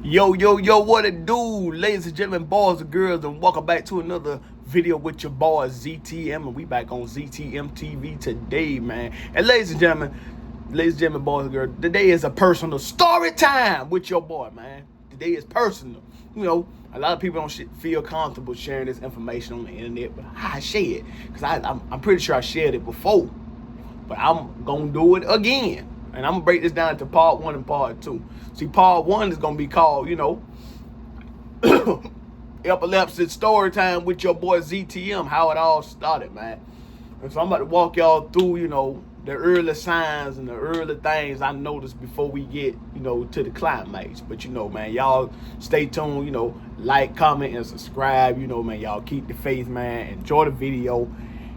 Yo, what it do? Ladies and gentlemen, boys and girls, and welcome back to another video with your boy ZTM. And we back on ZTM TV today, man. And ladies and gentlemen, boys and girls, today is a personal story time with your boy, man. Today is personal. You know, a lot of people don't feel comfortable sharing this information on the internet, but I share it because I'm pretty sure I shared it before. But I'm going to do it again. And I'm going to break this down into part 1 and part 2. See, part 1 is going to be called, Epilepsy story time with your boy ZTM, how it all started, man. And so I'm about to walk y'all through, the early signs and the early things I noticed before we get, to the climax. But, man, y'all stay tuned, like, comment, and subscribe. Man, y'all keep the faith, man. Enjoy the video.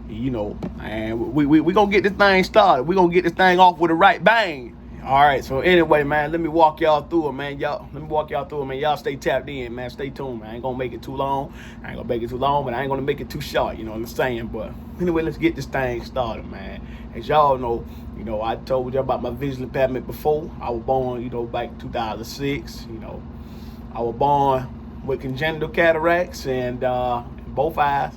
And we gonna get this thing started. We gonna get this thing off with a right bang. All right, so anyway, man, let me walk y'all through it, man. Y'all stay tapped in, man. Stay tuned, man. I ain't gonna make it too long. But I ain't gonna make it too short, you know what I'm saying? But anyway, let's get this thing started, man. As y'all know, I told you about my visual impairment before. I was born, back in 2006. I was born with congenital cataracts and both eyes.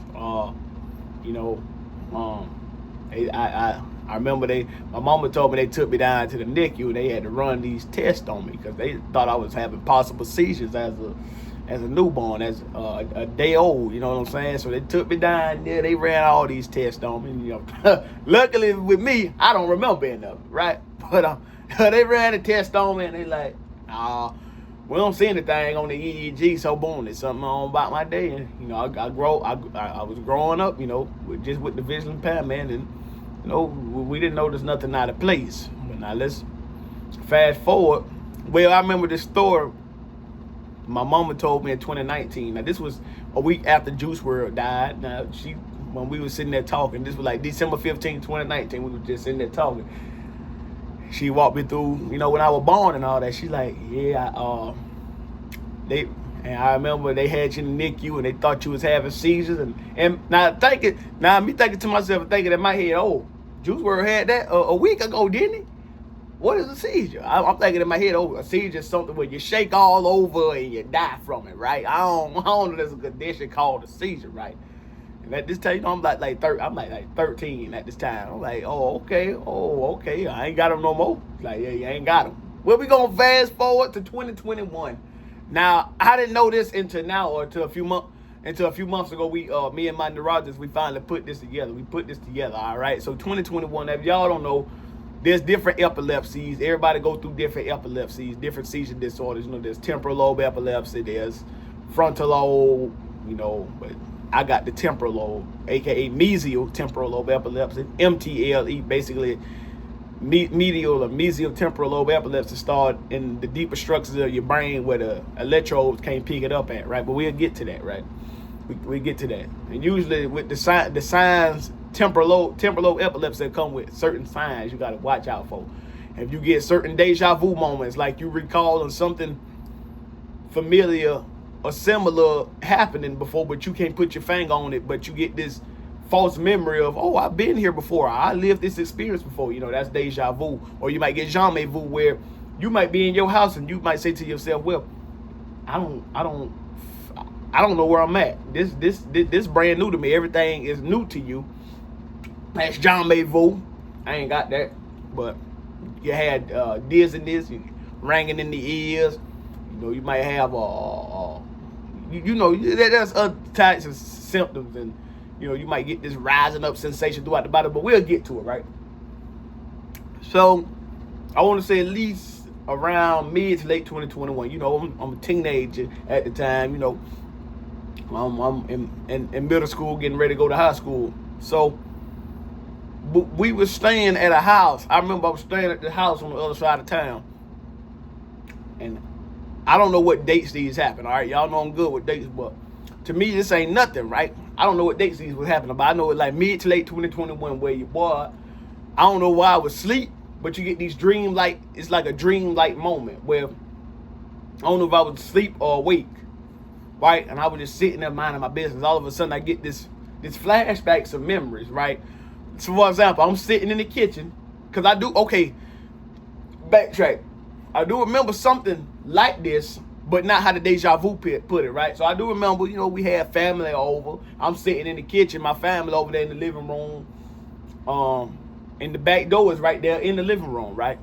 I remember my mama told me they took me down to the NICU and they had to run these tests on me because they thought I was having possible seizures as a newborn, as a day old, you know what I'm saying? So they took me down there, they ran all these tests on me, Luckily with me, I don't remember any of it, right? But they ran the test on me and they like, we don't see anything on the EEG, so boom, there's something on about my day. And, I was growing up, with the visual impairment, and, we didn't notice nothing out of place. But now let's fast forward. Well, I remember this story my mama told me in 2019. Now, this was a week after Juice WRLD died. Now, when we were sitting there talking, this was like December 15, 2019, we were just sitting there talking. She walked me through, when I was born and all that. She's like, yeah, I remember they had you in the NICU and they thought you was having seizures. And me thinking to myself, thinking in my head, Juice WRLD had that a week ago, didn't he? What is a seizure? I'm thinking in my head, a seizure is something where you shake all over and you die from it, right? I don't know there's a condition called a seizure, right? And at this time, I'm like 13 at this time. I'm like, okay. I ain't got them no more. Like, yeah, you ain't got them. Well, we gonna fast forward to 2021. Now, I didn't know this until a few months ago. Me and my neurologist, we finally put this together. All right. So 2021. If y'all don't know, there's different epilepsies. Everybody go through different epilepsies, different seizure disorders. There's temporal lobe epilepsy. There's frontal lobe. But I got the temporal lobe, aka mesial temporal lobe epilepsy, MTLE, basically medial or mesial temporal lobe epilepsy start in the deeper structures of your brain where the electrodes can't pick it up at, right? But we'll get to that, right? We get to that. And usually with the signs, temporal lobe epilepsy come with certain signs you got to watch out for. If you get certain deja vu moments, like you recalling something familiar or similar happening before, but you can't put your finger on it, but you get this false memory of, I've been here before, I lived this experience before, that's deja vu. Or you might get jamais vu, where you might be in your house and you might say to yourself, well, I don't know where I'm at. This brand new to me. Everything is new to you. That's jamais vu. I ain't got that, but you had dizziness, ringing in the ears. You might have there's other types of symptoms, and you might get this rising up sensation throughout the body, but we'll get to it, right? So I want to say at least around mid to late 2021. I'm a teenager at the time. I'm in middle school, getting ready to go to high school. So we were staying at a house. I remember I was staying at the house on the other side of town, and I don't know what dates these happen, all right? Y'all know I'm good with dates, but to me, this ain't nothing, right? I don't know what dates these was happening, but I know it's like mid to late 2021 where your boy, I don't know why I was asleep, but you get these it's like a dream-like moment where I don't know if I was asleep or awake, right? And I was just sitting there minding my business. All of a sudden, I get this flashbacks of memories, right? So, for example, I'm sitting in the kitchen, because backtrack. I do remember something like this, but not how the deja vu put it, right? So I do remember, you know, we had family over. I'm sitting in the kitchen, my family over there in the living room. And the back door was right there in the living room, right?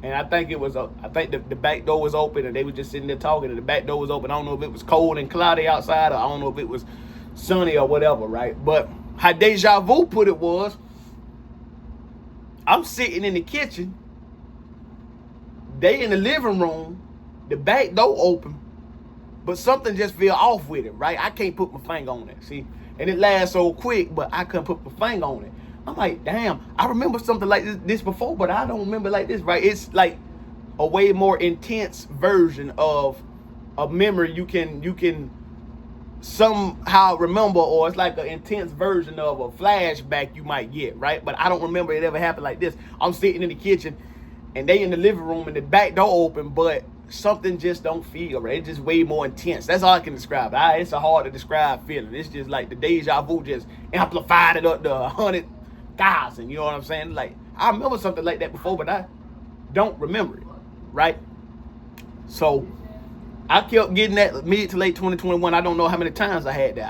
And I think the back door was open and they were just sitting there talking and the back door was open. I don't know if it was cold and cloudy outside or I don't know if it was sunny or whatever, right? But how deja vu put it was, I'm sitting in the kitchen, they in the living room, the back door open, but something just feel off with it, right? I can't put my finger on it, see? And it lasts so quick, but I couldn't put my finger on it. I'm like, damn, I remember something like this before, but I don't remember like this, right? It's like a way more intense version of a memory you can somehow remember, or it's like an intense version of a flashback you might get, right? But I don't remember it ever happened like this. I'm sitting in the kitchen and they in the living room and the back door open, but something just don't feel right. It's just way more intense. That's all I can describe. It's a hard to describe feeling. It's just like the deja vu just amplified it up to 100,000. You know what I'm saying? Like, I remember something like that before, but I don't remember it, right? So I kept getting that mid to late 2021. I don't know how many times I had that.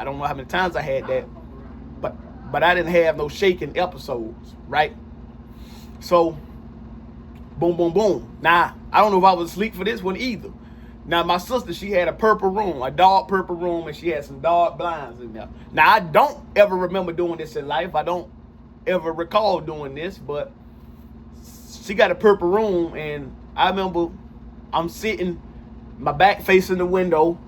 But I didn't have no shaking episodes, right? So boom, boom, boom. Now, I don't know if I was asleep for this one either. Now, my sister, she had a purple room, a dark purple room, and she had some dark blinds in there. Now, I don't ever remember doing this in life. I don't ever recall doing this, but she got a purple room, and I remember I'm sitting, my back facing the window.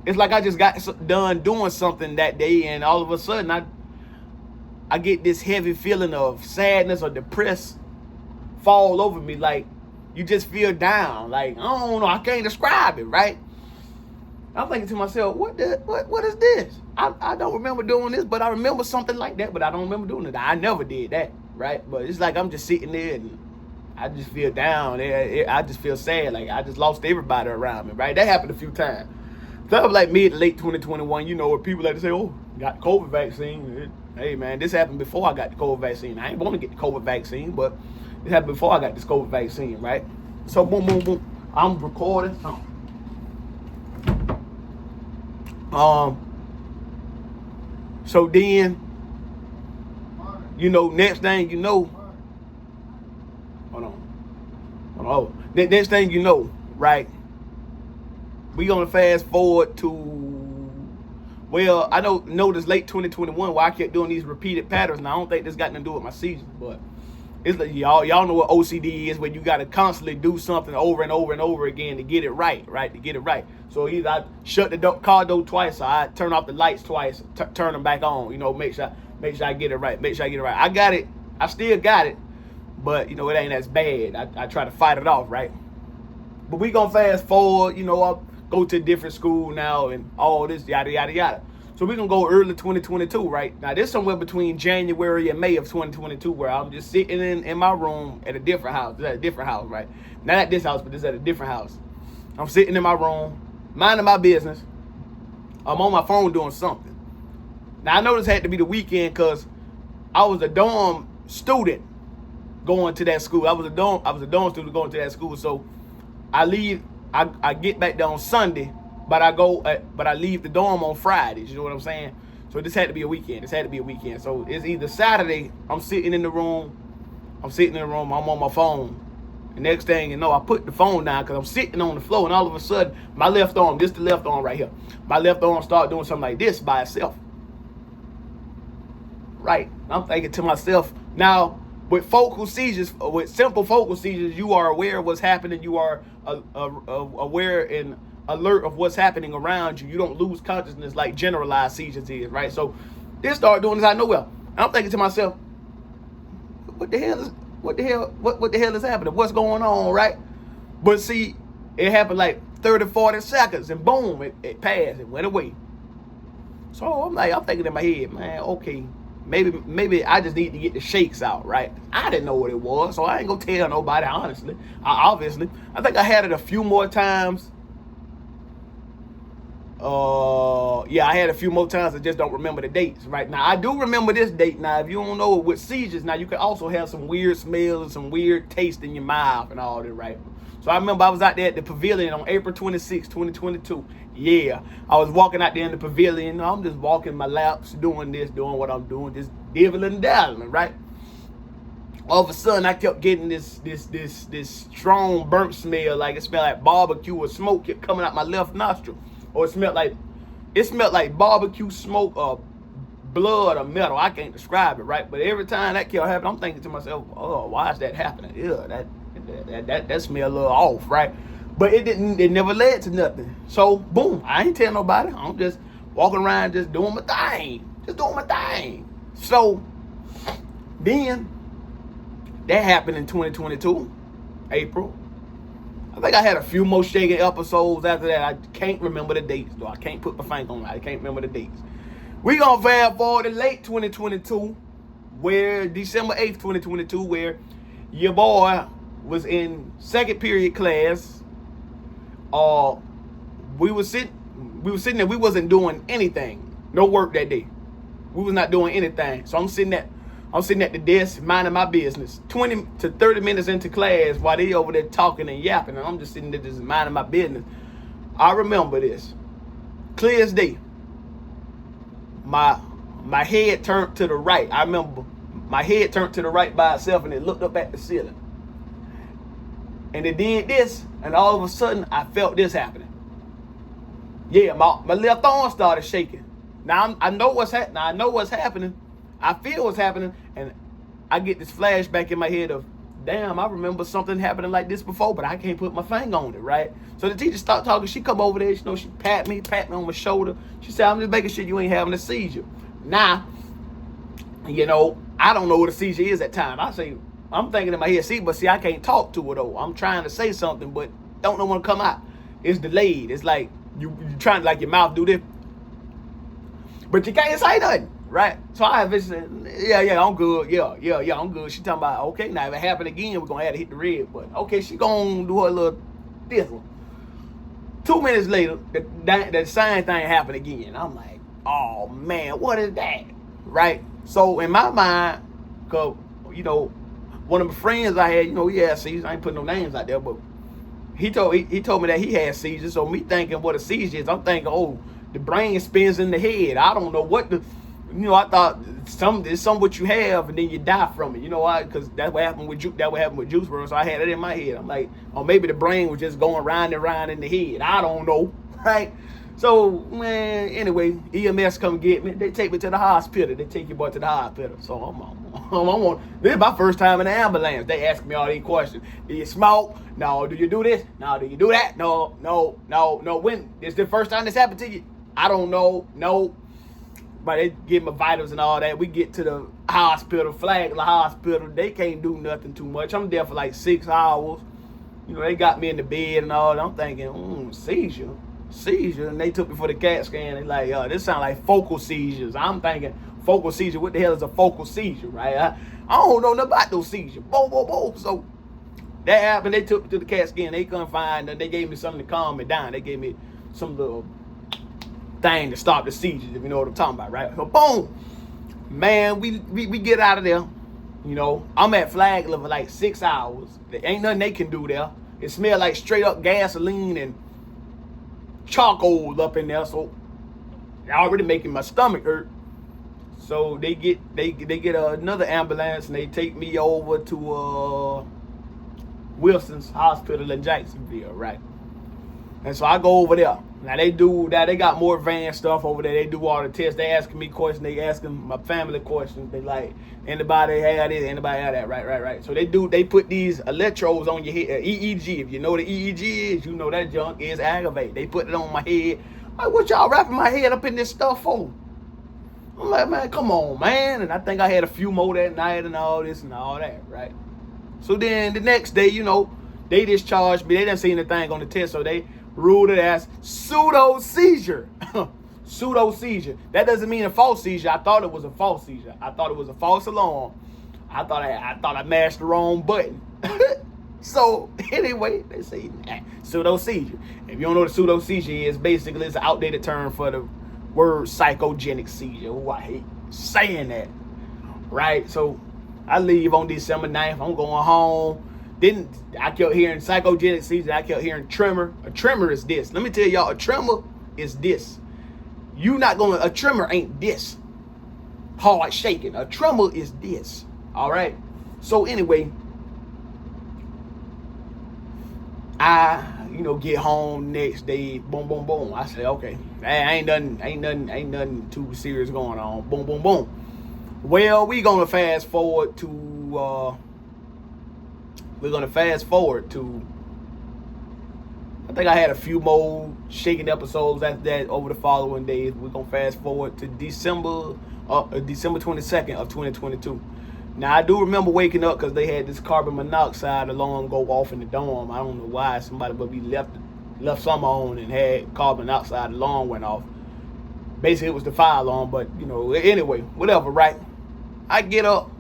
It's like I just got done doing something that day, and all of a sudden, I get this heavy feeling of sadness or depressed fall over me, like you just feel down, like I don't know, I can't describe it, right? I'm thinking to myself, what is this? I don't remember doing this, but I remember something like that, but I don't remember doing it. I never did that, right? But it's like I'm just sitting there and I just feel down. I just feel sad, like I just lost everybody around me, right? That happened a few times. That was like mid to late 2021, you know, where people like to say, oh, got the COVID vaccine. Hey man, this happened before I got the COVID vaccine. I ain't want to get the COVID vaccine, but it happened before I got this COVID vaccine, right? So boom, boom, boom. I'm recording. So then, you know, next thing you know, hold on. Next thing you know, right? We gonna fast forward to, well, I don't know this late 2021 why I kept doing these repeated patterns. And I don't think this got nothing to do with my season, but it's like y'all know what OCD is, when you gotta constantly do something over and over and over again to get it right? To get it right. So either I shut the car door twice, or I turn off the lights twice, turn them back on. You know, make sure I get it right. I got it. I still got it, but you know it ain't as bad. I try to fight it off, right? But we gonna fast forward. You know, I go to a different school now and all this yada yada yada. So we're going to go early 2022, right? Now, this is somewhere between January and May of 2022 where I'm just sitting in my room at a different house. This is at a different house, right? Not at this house, but this is at a different house. I'm sitting in my room, minding my business. I'm on my phone doing something. Now, I know this had to be the weekend because I was a dorm student going to that school. I was a dorm student going to that school. So I leave, I get back there on Sunday. But I leave the dorm on Fridays. You know what I'm saying? So this had to be a weekend. So it's either Saturday, I'm sitting in the room, I'm on my phone. The next thing you know, I put the phone down because I'm sitting on the floor, and all of a sudden, my left arm, this the left arm right here, my left arm started doing something like this by itself. Right. I'm thinking to myself, now, with focal seizures, with simple focal seizures, you are aware of what's happening. You are aware and alert of what's happening around you. You don't lose consciousness like generalized seizures is, right? So this started doing this out of nowhere. I'm thinking to myself, what the hell is happening? What's going on, right? But see, it happened like 30, 40 seconds and boom, it passed, it went away. So I'm thinking in my head, man, okay, maybe I just need to get the shakes out, right? I didn't know what it was, so I ain't gonna tell nobody, honestly. I think I had it a few more times. I had a few more times. I just don't remember the dates right now. I do remember this date. Now, if you don't know with seizures, now you can also have some weird smells and some weird taste in your mouth and all that, right? So I remember I was out there at the pavilion on April 26, 2022. Yeah, I was walking out there in the pavilion. I'm just walking my laps, doing what I'm doing, just dibbling and dabbling, right? All of a sudden, I kept getting this strong burnt smell, like it smelled like barbecue or smoke kept coming out my left nostril, or it smelled like barbecue smoke or blood or metal. I can't describe it, right? But every time that kept happening, I'm thinking to myself, oh, why is that happening? Yeah, that smell a little off, right? But it never led to nothing. So boom, I ain't tell nobody. I'm just walking around just doing my thing. So then that happened in 2022, April. I think I had a few more shaking episodes after that. I can't remember the dates, though. I can't put my finger on it. I can't remember the dates. We gonna fast forward to late 2022, where December 8th, 2022, where your boy was in second period class. We was sitting there. We wasn't doing anything. No work that day. We was not doing anything. So I'm sitting at the desk minding my business. 20 to 30 minutes into class while they over there talking and yapping, and I'm just sitting there just minding my business. I remember this clear as day. My head turned to the right. I remember my head turned to the right by itself, and it looked up at the ceiling. And it did this, and all of a sudden, I felt this happening. Yeah, my left arm started shaking. Now I know what's happening. I know what's happening. I feel what's happening, and I get this flashback in my head of, damn, I remember something happening like this before, but I can't put my finger on it, right? So the teacher started talking. She come over there, she pat me on my shoulder. She said, I'm just making sure you ain't having a seizure. Now, I don't know what a seizure is at time. I'm thinking in my head, see, I can't talk to her though. I'm trying to say something, but don't know when to come out. It's delayed. It's like you trying to, like, your mouth do this, but you can't say nothing. Right? So I said, yeah, I'm good. Yeah, I'm good. She talking about, okay, now if it happen again, we're going to have to hit the red button. Okay, she going to do her little this one. 2 minutes later, the same thing happened again. I'm like, oh, man, what is that? Right? So in my mind, because, one of my friends I had, he had seizures. I ain't putting no names out there, but he told me that he had seizures. So me thinking what a seizure is, I'm thinking, oh, the brain spins in the head. I don't know what I thought it's some what you have and then you die from it. You know why? Because that's what happened with Juice WRLD. So I had it in my head. I'm like, oh, maybe the brain was just going round and round in the head. I don't know, right? So, man, anyway, EMS come get me. They take me to the hospital. They take your boy to the hospital. So this is my first time in the ambulance. They ask me all these questions. Do you smoke? No. Do you do this? No. Do you do that? No. When? This the first time this happened to you? I don't know. No. But they give me vitals and all that. We get to the hospital, Flagler Hospital. They can't do nothing too much. I'm there for like 6 hours. They got me in the bed and all that. I'm thinking, seizure. And they took me for the CAT scan. They like, this sound like focal seizures. I'm thinking, focal seizure, what the hell is a focal seizure, right? I don't know nothing about those seizures. Boom. So that happened. They took me to the CAT scan. They couldn't find nothing. They gave me something to calm me down. They gave me some little thing to stop the seizures, if you know what I'm talking about, right? So boom, man, we get out of there. I'm at Flagler for like 6 hours. There ain't nothing they can do there. It smelled like straight up gasoline and charcoal up in there, so it already making my stomach hurt. So they get another ambulance and they take me over to Wilson's Hospital in Jacksonville, right? And so I go over there. Now they got more advanced stuff over there. They do all the tests. They asking me questions. They asking my family questions. They like, anybody have this? Anybody have that? Right. So they put these electrodes on your head. EEG. If you know what the EEG is, you know that junk is aggravated. They put it on my head. Like, what y'all wrapping my head up in this stuff for? I'm like, man, come on, man. And I think I had a few more that night and all this and all that, right? So then the next day, they discharged me. They didn't see anything on the test, so they ruled it as pseudo seizure. Pseudo seizure. That doesn't mean a false seizure. I thought it was a false seizure. I thought it was a false alarm. I thought I mashed the wrong button. So anyway, they say pseudo seizure. If you don't know what a pseudo seizure is, basically it's an outdated term for the word psychogenic seizure. Oh, I hate saying that. Right? So I leave on December 9th. I'm going home. Then I kept hearing psychogenic seizure. I kept hearing tremor. A tremor is this. Let me tell y'all, a tremor is this. A tremor ain't this. Hard shaking. A tremor is this. All right. So anyway, I, get home next day. Boom, boom, boom. I say, okay, ain't nothing too serious going on. Boom, boom, boom. Well, we're gonna fast forward to. I think I had a few more shaking episodes after that over the following days. We're gonna fast forward to December 22nd of 2022. Now, I do remember waking up because they had this carbon monoxide alarm go off in the dorm. I don't know why. Somebody but we left something on and had carbon monoxide alarm went off. Basically, it was the fire alarm, but, anyway, whatever, right? I get up.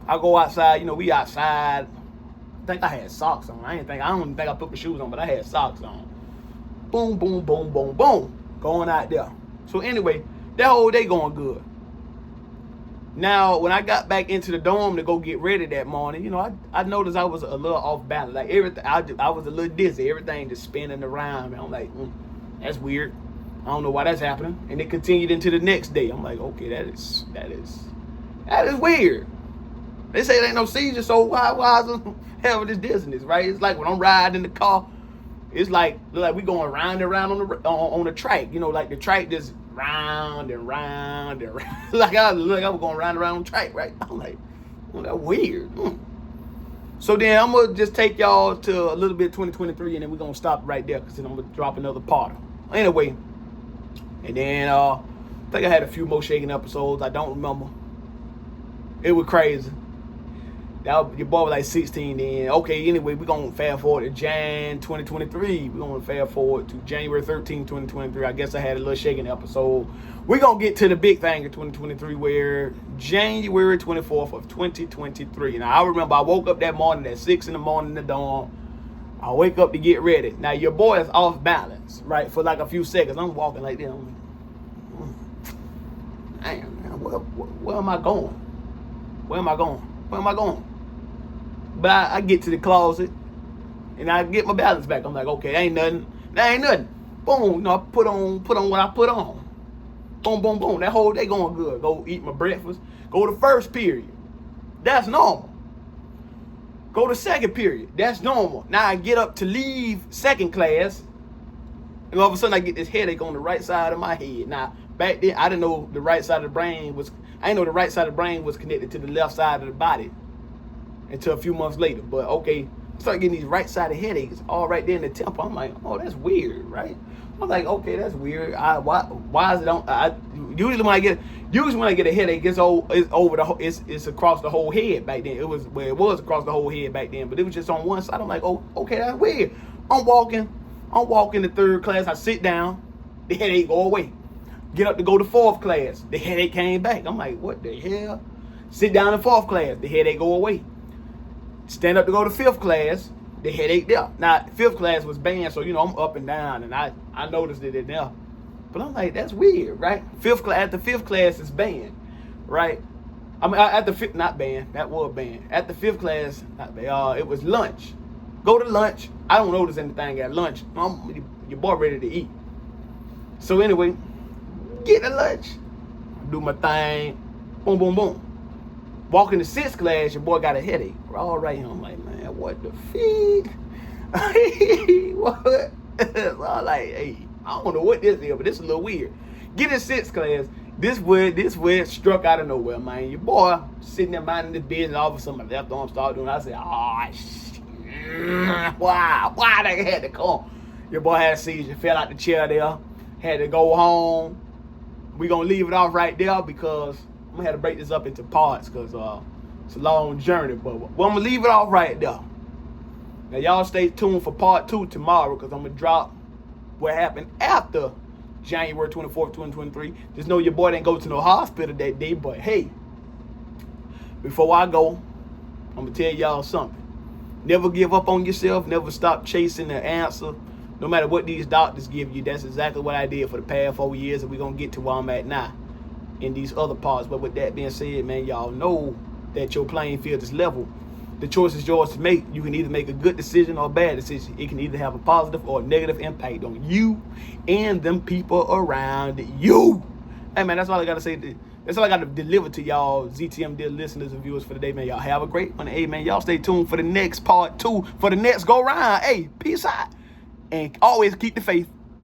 I go outside. We outside. I think I had socks on. I don't even think I put my shoes on, but I had socks on. Boom, boom, boom, boom, boom. Going out there. So anyway, that whole day going good. Now, when I got back into the dorm to go get ready that morning, I noticed I was a little off balance. Like everything, I was a little dizzy. Everything just spinning around. And I'm like, that's weird. I don't know why that's happening. And it continued into the next day. I'm like, okay, that is weird. They say it ain't no seizure, so why is it having this dizziness, right? It's like when I'm riding in the car, it's like we going round and round on the track. Like the track just round and round and round. like I was going round and round on the track, right? I'm like, that's weird. So then I'm gonna just take y'all to a little bit 2023, and then we're gonna stop right there because then I'm gonna drop another part. Anyway, and then I think I had a few more shaking episodes. I don't remember. It was crazy. Your boy was like 16 then. Okay, anyway, we're going to fast forward to Jan 2023. We're going to fast forward to January 13, 2023. I guess I had a little shaking episode. We're going to get to the big thing in 2023 where January 24th of 2023. Now, I remember I woke up that morning at 6 in the morning in the dorm. I wake up to get ready. Now, your boy is off balance, right, for like a few seconds. I'm walking like this. I'm like, damn, where am I going? Where am I going? But I get to the closet and I get my balance back. I'm like, okay, that ain't nothing. Boom, I put on what I put on. Boom, boom, boom. That whole day going good. Go eat my breakfast. Go to first period. That's normal. Go to second period. That's normal. Now I get up to leave second class, and all of a sudden I get this headache on the right side of my head. Now, back then I didn't know the right side of the brain was connected to the left side of the body until a few months later. But okay, I started getting these right-sided headaches all right there in the temple. I'm like, oh, that's weird, right? I'm like, okay, that's weird. Why is it on? Usually when I get a headache, it's across the whole head back then. It was across the whole head back then, but it was just on one side. I'm like, oh, okay, that's weird. I'm walking to third class. I sit down, the headache go away. Get up to go to fourth class, the headache came back. I'm like, what the hell? Sit down in fourth class, the headache go away. Stand up to go to fifth class, the headache there. Now, fifth class was banned, so, I'm up and down, and I noticed it in there. But I'm like, that's weird, right? At the fifth class is banned, right? I mean, at the fifth, not banned, that was banned. At the fifth class, not banned, it was lunch. Go to lunch. I don't notice anything at lunch. Your boy ready to eat. So anyway, get to lunch, do my thing, boom, boom, boom. Walk in the sixth class, your boy got a headache. We're all right here. I'm like, man, what the feed? What? So I'm like, hey, I don't know what this is, but this is a little weird. Get in sixth class. This word struck out of nowhere, man. Your boy sitting there minding his business, all of a sudden my left arm started doing. I said, why they had to come? Your boy had a seizure, fell out the chair there, had to go home. We're gonna leave it off right there because I'm gonna have to break this up into parts because it's a long journey. But I'm gonna leave it off right there. Now y'all stay tuned for part 2 tomorrow because I'm gonna drop what happened after January 24th, 2023. Just know your boy didn't go to no hospital that day, but hey, before I go, I'm gonna tell y'all something. Never give up on yourself. Never stop chasing the answer. No matter what these doctors give you, that's exactly what I did for the past 4 years, and we're gonna get to where I'm at now in these other parts. But with that being said, man, y'all know that your playing field is level. The choice is yours to make. You can either make a good decision or a bad decision. It can either have a positive or a negative impact on you and them people around you. Hey, man, that's all I got to say. That's all I got to deliver to y'all ZTM dear listeners and viewers for the day, man. Y'all have a great one. Hey, man, y'all stay tuned for the next part 2, for the next go round. Hey, peace out. And always keep the faith.